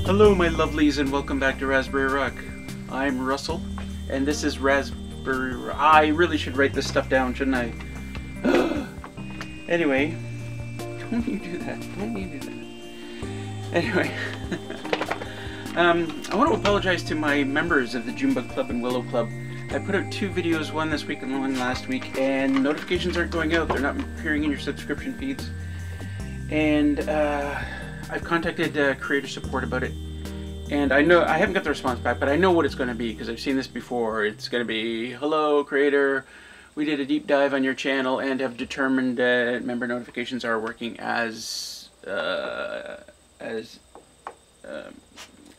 Hello my lovelies and welcome back to Raspberry Rock. I'm Russell and this is Raspberry Rock. I really should write this stuff down, shouldn't I? Anyway, don't you do that. Don't you do that. Anyway, I want to apologize to my members of the Junebug Club and Willow Club. I put out 2 videos, one this week and one last week, and notifications aren't going out. They're not appearing in your subscription feeds. And I've contacted creator support about it. And I know I haven't got the response back, but I know what it's going to be because I've seen this before. It's going to be, hello creator, we did a deep dive on your channel and have determined that member notifications are working as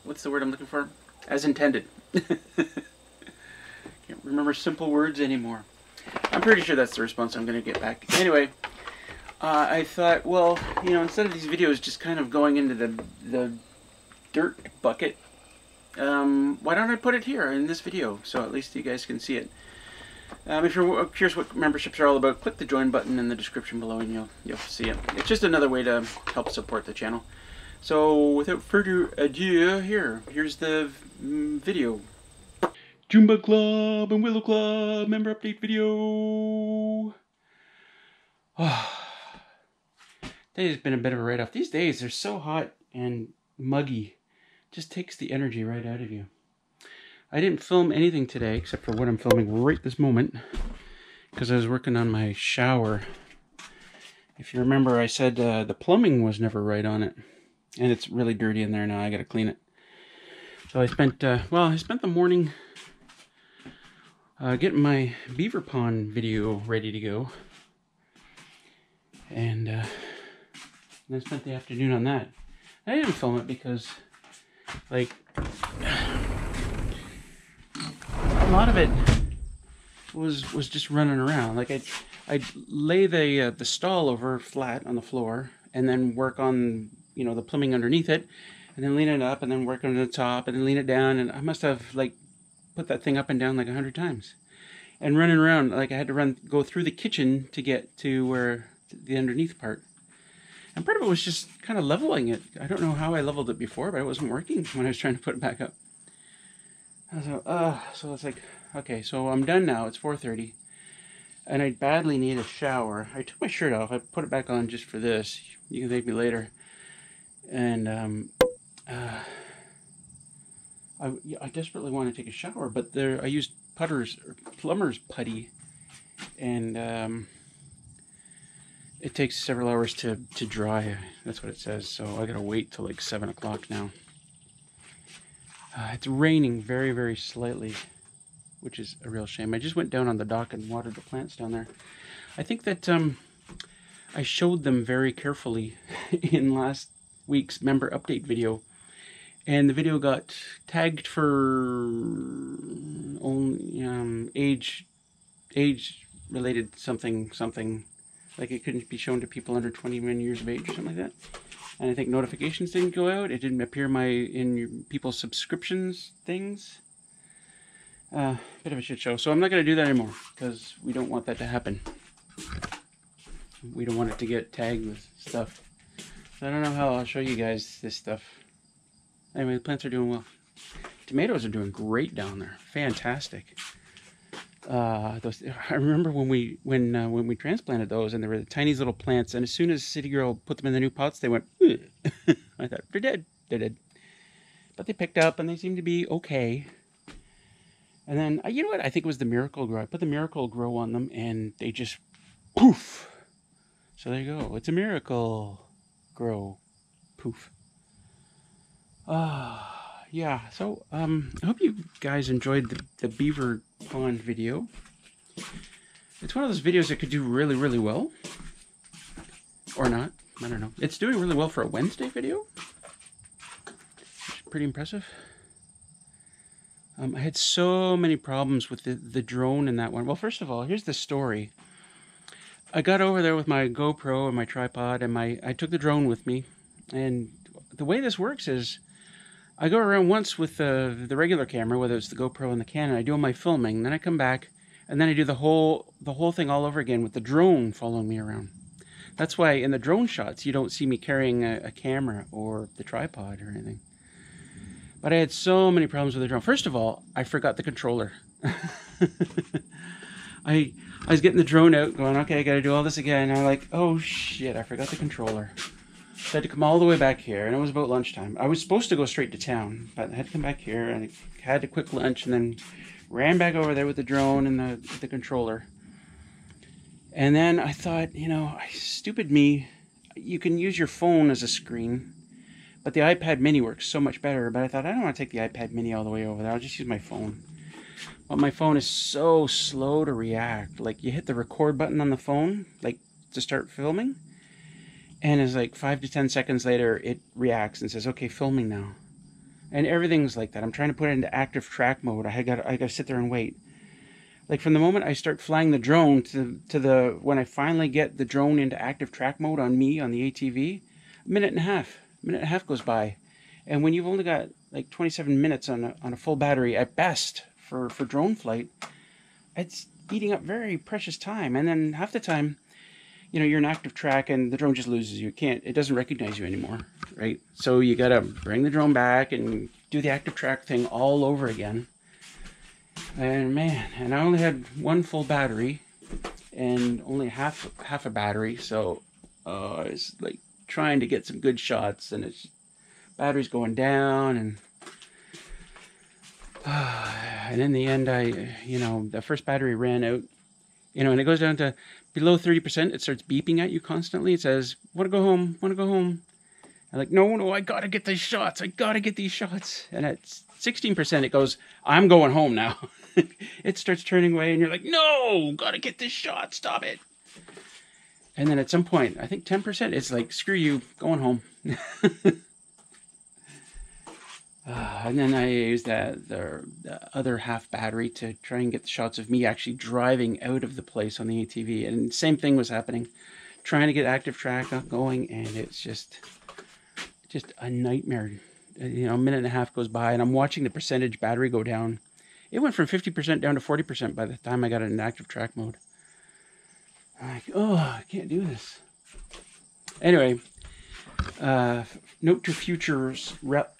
what's the word I'm looking for? As intended. Can't remember simple words anymore. I'm pretty sure that's the response I'm going to get back. Anyway, I thought, well, you know, instead of these videos just kind of going into the dirt bucket, why don't I put it here in this video so at least you guys can see it. If you're curious what memberships are all about, click the join button in the description below and you'll see it. It's just another way to help support the channel. So without further ado, here's the video. Junebug Club and Willow Club member update video. Today's been a bit of a write-off. These days they're so hot and muggy. Just takes the energy right out of you. I didn't film anything today except for what I'm filming right this moment because I was working on my shower. If you remember, I said the plumbing was never right on it, and it's really dirty in there now. I got to clean it. So I spent the morning getting my beaver pond video ready to go, and then I spent the afternoon on that. I didn't film it because, like, a lot of it was just running around. Like I'd lay the stall over flat on the floor and then work on, you know, the plumbing underneath it, and then lean it up and then work on the top and then lean it down, and I must have like put that thing up and down like 100 times. And running around, like I had to go through the kitchen to get to where the underneath part. And part of it was just kind of leveling it. I don't know how I leveled it before, but it wasn't working when I was trying to put it back up. So it's like, okay, so I'm done now. It's 4:30, and I badly need a shower. I took my shirt off. I put it back on just for this. You can thank me later. And I desperately want to take a shower, but I used plumber's putty, and it takes several hours to dry. That's what it says. So I gotta wait till like 7 o'clock now. It's raining very, very slightly, which is a real shame. I just went down on the dock and watered the plants down there. I think that I showed them very carefully in last week's member update video, and the video got tagged for only age-related something. Like it couldn't be shown to people under 21 years of age or something like that. And I think notifications didn't go out. It didn't appear in people's subscriptions things. Bit of a shit show. So I'm not going to do that anymore because we don't want that to happen. We don't want it to get tagged with stuff. So I don't know how I'll show you guys this stuff. Anyway, the plants are doing well. Tomatoes are doing great down there. Fantastic. I remember when we transplanted those, and they were the tiniest little plants, and as soon as City Girl put them in the new pots, they went, I thought, they're dead. They're dead. But they picked up, and they seemed to be okay. And then, you know what? I think it was the Miracle Grow. I put the Miracle Grow on them, and they just, poof. So there you go. It's a Miracle Grow. Poof. Yeah, so I hope you guys enjoyed the beaver pond video. It's one of those videos that could do really, really well. Or not. I don't know. It's doing really well for a Wednesday video. Pretty impressive. I had so many problems with the drone in that one. Well, first of all, here's the story. I got over there with my GoPro and my tripod, and I took the drone with me. And the way this works is, I go around once with the regular camera, whether it's the GoPro and the Canon. I do all my filming, then I come back, and then I do the whole thing all over again with the drone following me around. That's why in the drone shots, you don't see me carrying a camera or the tripod or anything. But I had so many problems with the drone. First of all, I forgot the controller. I was getting the drone out, going, okay, I got to do all this again. And I'm like, oh shit, I forgot the controller. So I had to come all the way back here, and it was about lunchtime. I was supposed to go straight to town, but I had to come back here, and I had a quick lunch, and then ran back over there with the drone and the controller. And then I thought, you know, stupid me, you can use your phone as a screen, but the iPad mini works so much better. But I thought, I don't want to take the iPad mini all the way over there. I'll just use my phone. But my phone is so slow to react. Like, you hit the record button on the phone, like, to start filming, and it's like 5 to 10 seconds later, it reacts and says, okay, filming now. And everything's like that. I'm trying to put it into active track mode. I got to sit there and wait. Like, from the moment I start flying the drone to when I finally get the drone into active track mode on me, on the ATV, a minute and a half goes by. And when you've only got like 27 minutes on a full battery at best for drone flight, it's eating up very precious time. And then half the time, you know, you're in active track and the drone just loses you. It doesn't recognize you anymore, right? So you got to bring the drone back and do the active track thing all over again. And man, and I only had one full battery and only half a battery, so I was like trying to get some good shots, and battery's going down, and in the end, the first battery ran out, you know, and it goes down to below 30%. It starts beeping at you constantly. It says, "Want to go home? Want to go home?" I'm like, no, I gotta get these shots. I gotta get these shots. And at 16%, it goes, "I'm going home now." It starts turning away, and you're like, no, gotta get this shot. Stop it. And then at some point, I think 10%, it's like, screw you, going home. And then I used the other half battery to try and get the shots of me actually driving out of the place on the ATV. And same thing was happening. Trying to get active track going, and it's just a nightmare. You know, a minute and a half goes by, and I'm watching the percentage battery go down. It went from 50% down to 40% by the time I got it in active track mode. I'm like, oh, I can't do this. Anyway, note to future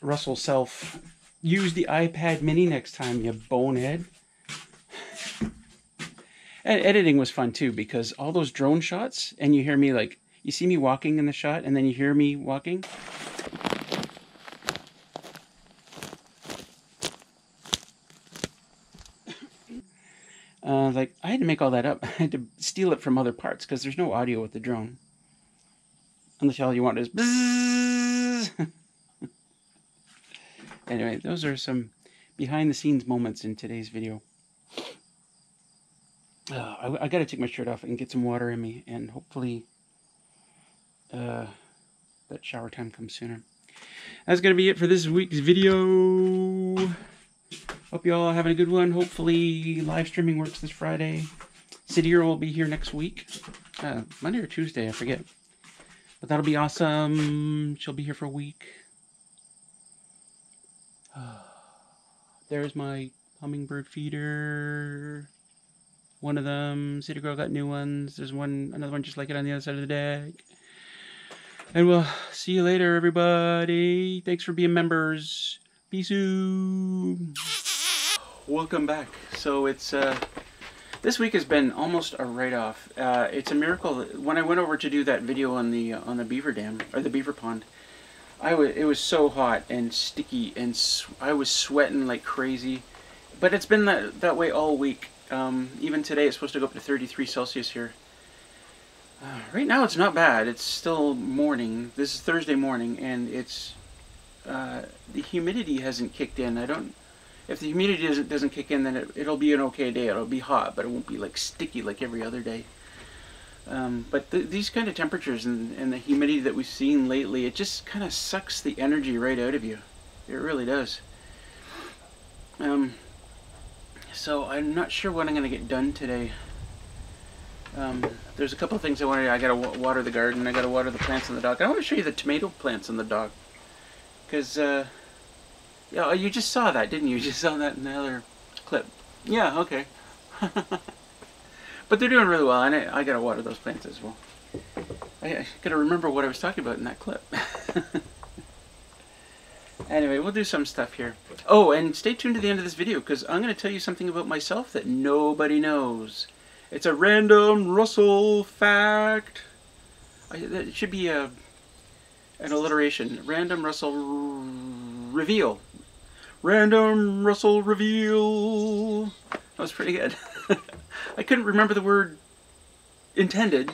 Russell self, use the iPad mini next time, you bonehead. And editing was fun too, because all those drone shots, and you hear me like, you see me walking in the shot, and then you hear me walking. Like, I had to make all that up. I had to steal it from other parts, because there's no audio with the drone. Unless all you want is bzzz. Anyway, those are some behind-the-scenes moments in today's video. I got to take my shirt off and get some water in me, and hopefully that shower time comes sooner. That's going to be it for this week's video. Hope you all are having a good one. Hopefully live streaming works this Friday. Sidier will be here next week. Monday or Tuesday, I forget. But that'll be awesome. She'll be here for a week. There's my hummingbird feeder. One of them. City Girl got new ones. There's another one just like it on the other side of the deck. And we'll see you later, everybody. Thanks for being members. Peace out. Welcome back. So it's this week has been almost a write-off. It's a miracle that when I went over to do that video on the beaver dam, or the beaver pond, it was so hot and sticky, and I was sweating like crazy. But it's been that way all week. Even today it's supposed to go up to 33 Celsius here. Right now it's not bad. It's still morning. This is Thursday morning, and it's the humidity hasn't kicked in. If the humidity doesn't kick in, then it'll be an okay day. It'll be hot, but it won't be like sticky like every other day. But these kind of temperatures and the humidity that we've seen lately, it just kind of sucks the energy right out of you. It really does. So I'm not sure what I'm going to get done today. There's a couple of things I got to water the garden. I got to water the plants on the dock. I want to show you the tomato plants on the dock. Because, yeah, you just saw that, didn't you? You just saw that in the other clip. Yeah, okay. But they're doing really well, and I got to water those plants as well. I got to remember what I was talking about in that clip. Anyway, we'll do some stuff here. Oh, and stay tuned to the end of this video, because I'm going to tell you something about myself that nobody knows. It's a random Russell fact. It should be an alliteration. Random Russell reveal. Random Russell reveal. That was pretty good. I couldn't remember the word intended.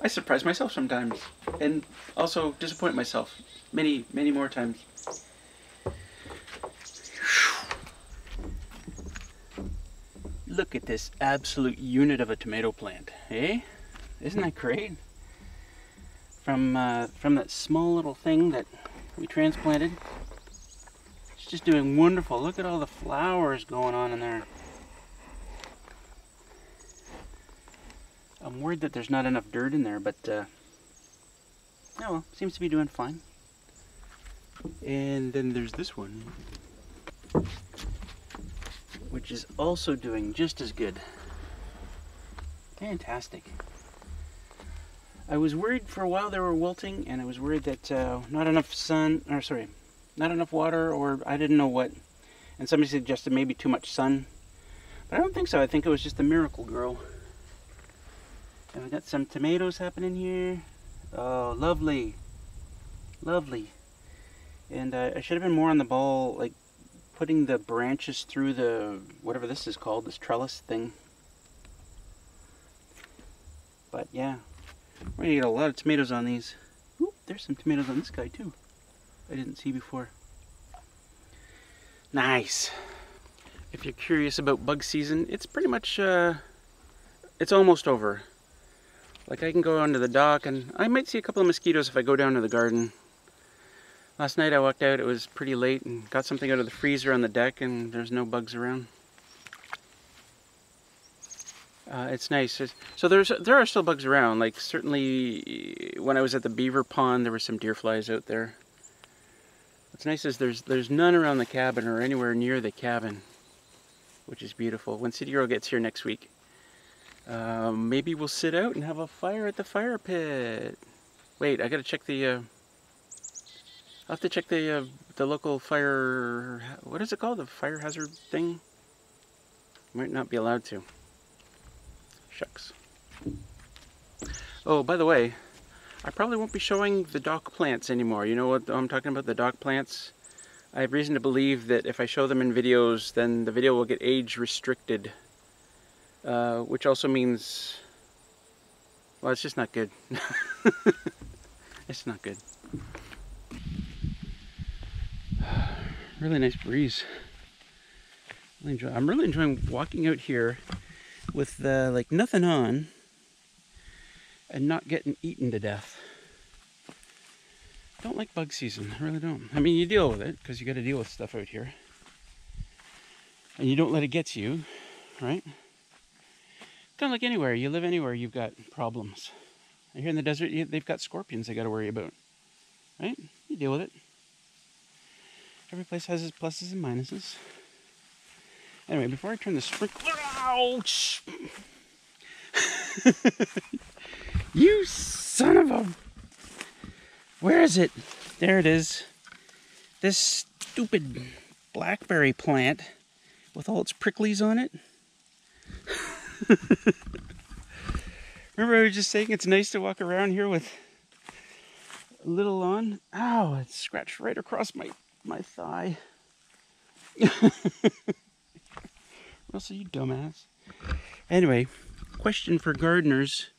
I surprise myself sometimes, and also disappoint myself many, many more times. Look at this absolute unit of a tomato plant, eh? Isn't that great? From that small little thing that we transplanted, it's just doing wonderful. Look at all the flowers going on in there. I'm worried that there's not enough dirt in there, but oh well, seems to be doing fine. And then there's this one, which is also doing just as good. Fantastic. I was worried for a while they were wilting, and I was worried that not enough not enough water, or I didn't know what. And somebody suggested maybe too much sun, but I don't think so. I think it was just the miracle grow. And we got some tomatoes happening here. Oh, lovely. Lovely. And I should have been more on the ball, like putting the branches through the, whatever this is called, this trellis thing. But yeah, we're gonna get a lot of tomatoes on these. Ooh, there's some tomatoes on this guy too. I didn't see before. Nice. If you're curious about bug season, it's pretty much, it's almost over. Like, I can go onto the dock, and I might see a couple of mosquitoes if I go down to the garden. Last night I walked out, it was pretty late, and got something out of the freezer on the deck, and there's no bugs around. It's nice. So there are still bugs around. Like, certainly when I was at the beaver pond, there were some deer flies out there. What's nice is there's none around the cabin or anywhere near the cabin, which is beautiful. When City Girl gets here next week, maybe we'll sit out and have a fire at the fire pit. Wait, I gotta check the, I'll have to check the local fire, what is it called? The fire hazard thing? Might not be allowed to. Shucks. Oh, by the way, I probably won't be showing the dock plants anymore. You know what I'm talking about, the dock plants? I have reason to believe that if I show them in videos, then the video will get age restricted. Which also means, well, it's just not good. It's not good. Really nice breeze. I'm really enjoying walking out here with like nothing on and not getting eaten to death. Don't like bug season, I really don't. I mean, you deal with it because you got to deal with stuff out here, and you don't let it get to you, right? Kind of like anywhere, you live anywhere, you've got problems. And here in the desert, they've got scorpions they got to worry about, right? You deal with it. Every place has its pluses and minuses. Anyway, before I turn the sprinkler, ouch! You son of a... Where is it? There it is. This stupid blackberry plant with all its pricklies on it. Remember I was just saying it's nice to walk around here with a little on? Ow, it scratched right across my thigh. Russell, you dumbass. Anyway, question for gardeners.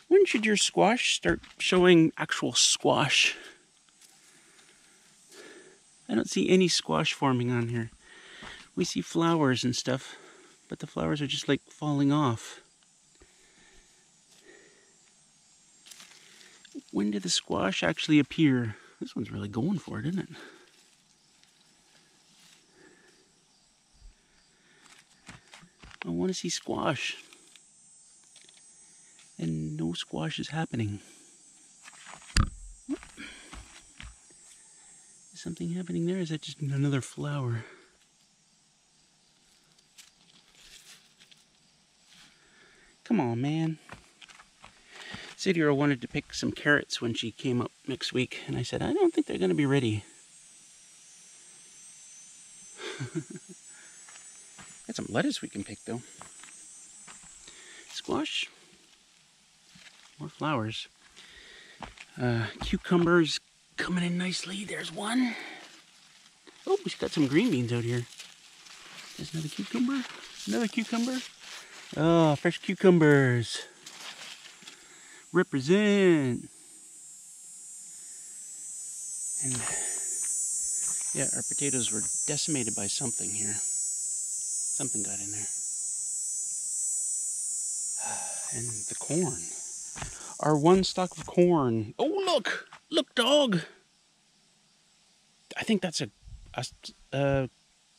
When should your squash start showing actual squash? I don't see any squash forming on here. We see flowers and stuff, but the flowers are just like falling off. When did the squash actually appear? This one's really going for it, isn't it? I want to see squash. And no squash is happening. Is something happening there? Is that just another flower? Come on, man. City Girl wanted to pick some carrots when she came up next week, and I said, I don't think they're going to be ready. Got some lettuce we can pick, though. Squash. More flowers. Cucumbers coming in nicely. There's one. Oh, we've got some green beans out here. There's another cucumber. Another cucumber. Oh, fresh cucumbers. Represent. And yeah, our potatoes were decimated by something here. Something got in there. And the corn. Our one stalk of corn. Oh, look! Look, dog! I think that's a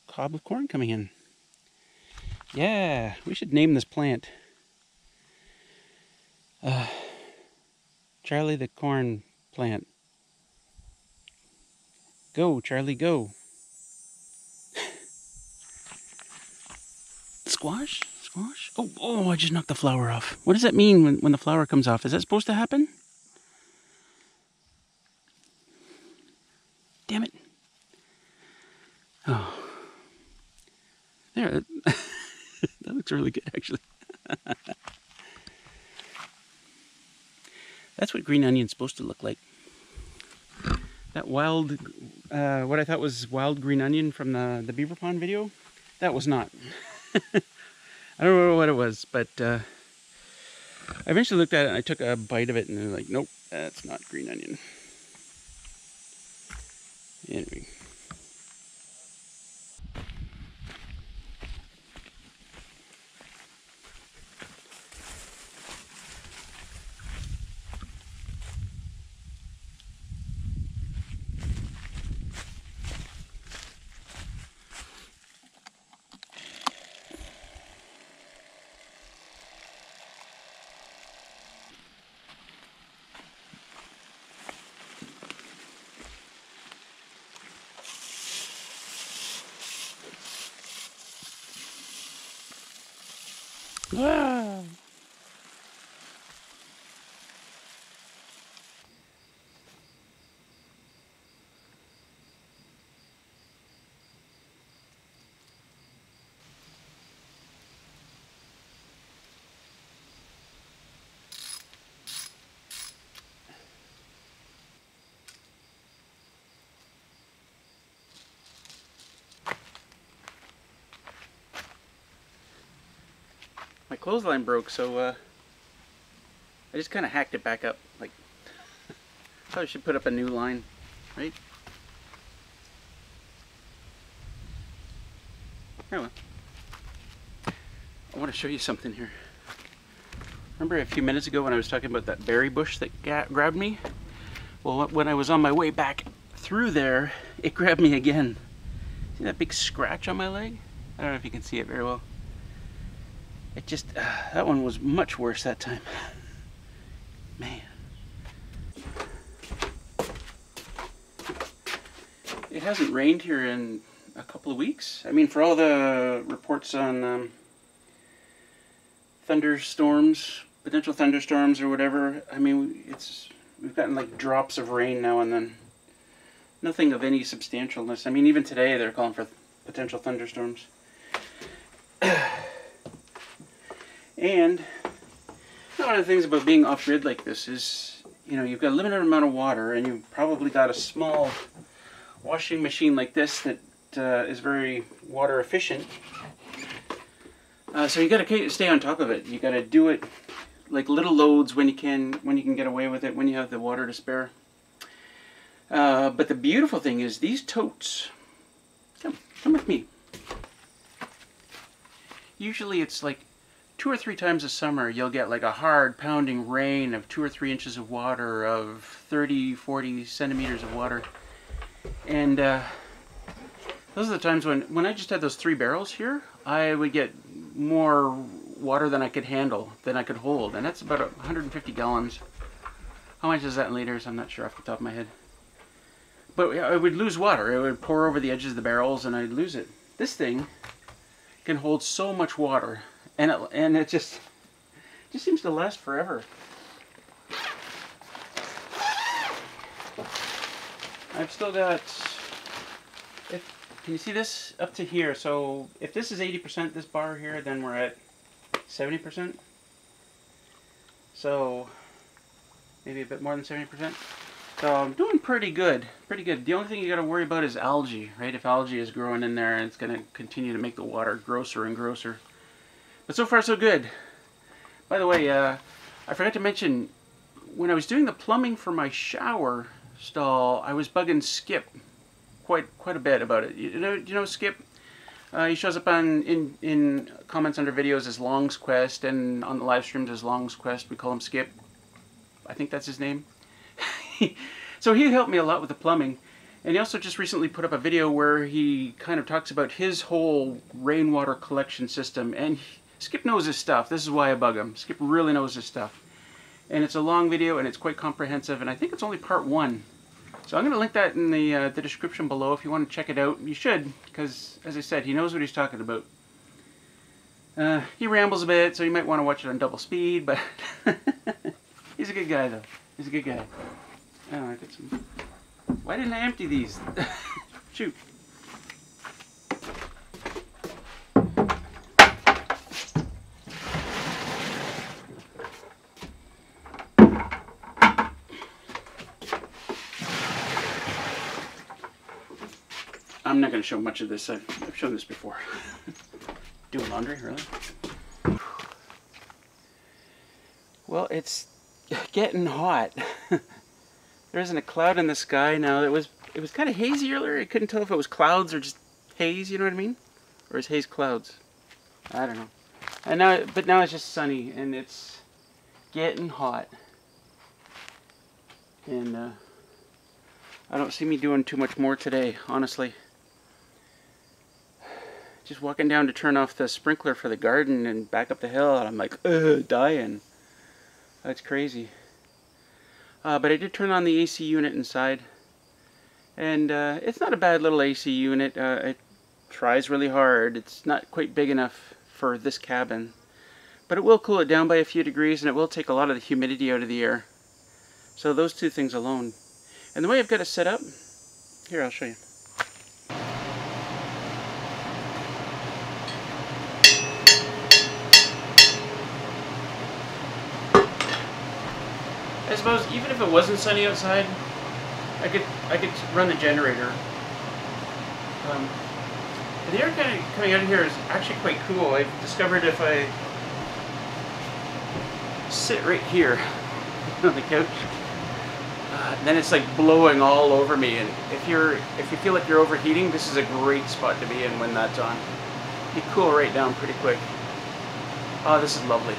cob of corn coming in. Yeah, we should name this plant. Charlie the corn plant. Go, Charlie, go. Squash? Squash? Oh, I just knocked the flower off. What does that mean when the flower comes off? Is that supposed to happen? Damn it. Oh. There. That looks really good, actually. That's what green onion's supposed to look like. That wild, what I thought was wild green onion from the beaver pond video, that was not. I don't know what it was, but I eventually looked at it and I took a bite of it and I was like, nope, that's not green onion. Anyway. Ah. My clothesline broke, so I just kind of hacked it back up. Like, probably should put up a new line, right? Oh well. I want to show you something here. Remember a few minutes ago when I was talking about that berry bush that grabbed me? Well, when I was on my way back through there, it grabbed me again. See that big scratch on my leg? I don't know if you can see it very well. It just, that one was much worse that time. Man. It hasn't rained here in a couple of weeks. I mean, for all the reports on thunderstorms, potential thunderstorms or whatever, I mean, we've gotten like drops of rain now and then. Nothing of any substantialness. I mean, even today they're calling for potential thunderstorms. And one of the things about being off-grid like this is, you know, you've got a limited amount of water and you've probably got a small washing machine like this that is very water efficient. So you got to stay on top of it. You got to do it like little loads when you can get away with it, when you have the water to spare. But the beautiful thing is these totes. Come with me. Usually it's like 2 or 3 times a summer you'll get like a hard pounding rain of 2 or 3 inches of water, of 30-40 centimeters of water, and those are the times when I just had those 3 barrels here, I would get more water than I could handle, than I could hold, and that's about 150 gallons. How much is that in liters? I'm not sure off the top of my head, but I would lose water. It would pour over the edges of the barrels and I'd lose it. This thing can hold so much water. And it just seems to last forever. I've still got, can you see this? Up to here. So if this is 80%, this bar here, then we're at 70%. So maybe a bit more than 70%. So I'm doing pretty good, pretty good. The only thing you got to worry about is algae, right? If algae is growing in there, and it's going to continue to make the water grosser and grosser. But so far so good. By the way, I forgot to mention, when I was doing the plumbing for my shower stall, I was bugging Skip quite a bit about it. You know Skip? He shows up in comments under videos as Long's Quest, and on the live streams as Long's Quest. We call him Skip. I think that's his name. So he helped me a lot with the plumbing, and he also just recently put up a video where he kind of talks about his whole rainwater collection system, and Skip knows his stuff. This is why I bug him. Skip really knows his stuff. And it's a long video, and it's quite comprehensive, and I think it's only part 1. So I'm going to link that in the description below if you want to check it out. You should, because, as I said, he knows what he's talking about. He rambles a bit, so you might want to watch it on double speed, but he's a good guy, though. He's a good guy. Oh, I got some... Why didn't I empty these? Shoot. I'm not going to show much of this. I've shown this before. Doing laundry, really? Well, it's getting hot. There isn't a cloud in the sky now. It was kind of hazy earlier. I couldn't tell if it was clouds or just haze, you know what I mean? Or is haze clouds? I don't know. But now it's just sunny, and it's getting hot. And I don't see me doing too much more today, honestly. Just walking down to turn off the sprinkler for the garden and back up the hill, and I'm like, dying. That's crazy. But I did turn on the AC unit inside, and it's not a bad little AC unit. It tries really hard. It's not quite big enough for this cabin, but it will cool it down by a few degrees, and it will take a lot of the humidity out of the air. So those two things alone. And the way I've got it set up, here, I'll show you. I suppose even if it wasn't sunny outside, I could run the generator. The air kind of coming out of here is actually quite cool. I've discovered if I sit right here on the couch, then it's like blowing all over me. And if you feel like you're overheating, this is a great spot to be in when that's on. You cool right down pretty quick. Oh, this is lovely.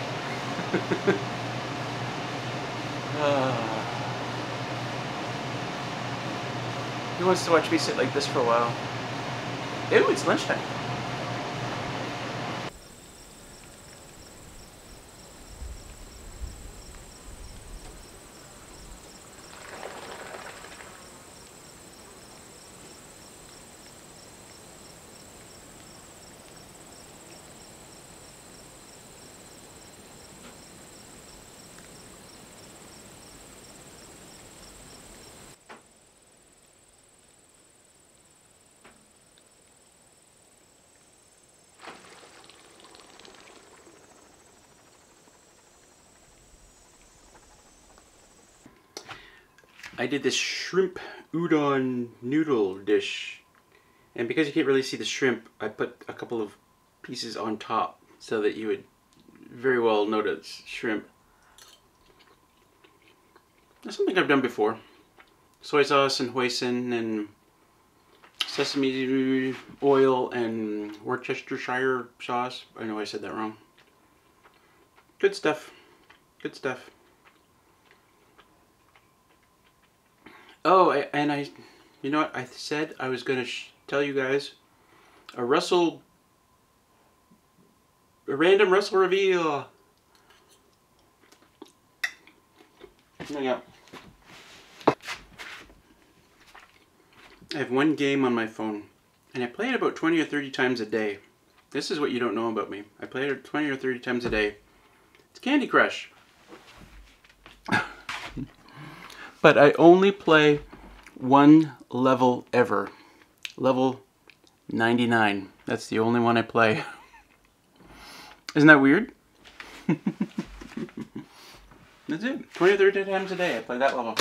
He wants to watch me sit like this for a while. Ew, it's lunchtime. I did this shrimp udon noodle dish, and because you can't really see the shrimp, I put a couple of pieces on top so that you would very well notice shrimp. That's something I've done before. Soy sauce and hoisin and sesame oil and Worcestershire sauce. I know I said that wrong. Good stuff. Good stuff. Oh, and you know what? I said I was going to tell you guys a random Russell reveal. There you go. I have one game on my phone, and I play it about 20 or 30 times a day. This is what you don't know about me. I play it 20 or 30 times a day. It's Candy Crush. But I only play one level ever. Level 99. That's the only one I play. Isn't that weird? That's it. 20 or 30 times a day I play that level.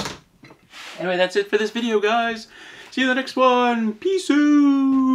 Anyway, that's it for this video, guys. See you in the next one. Peace out.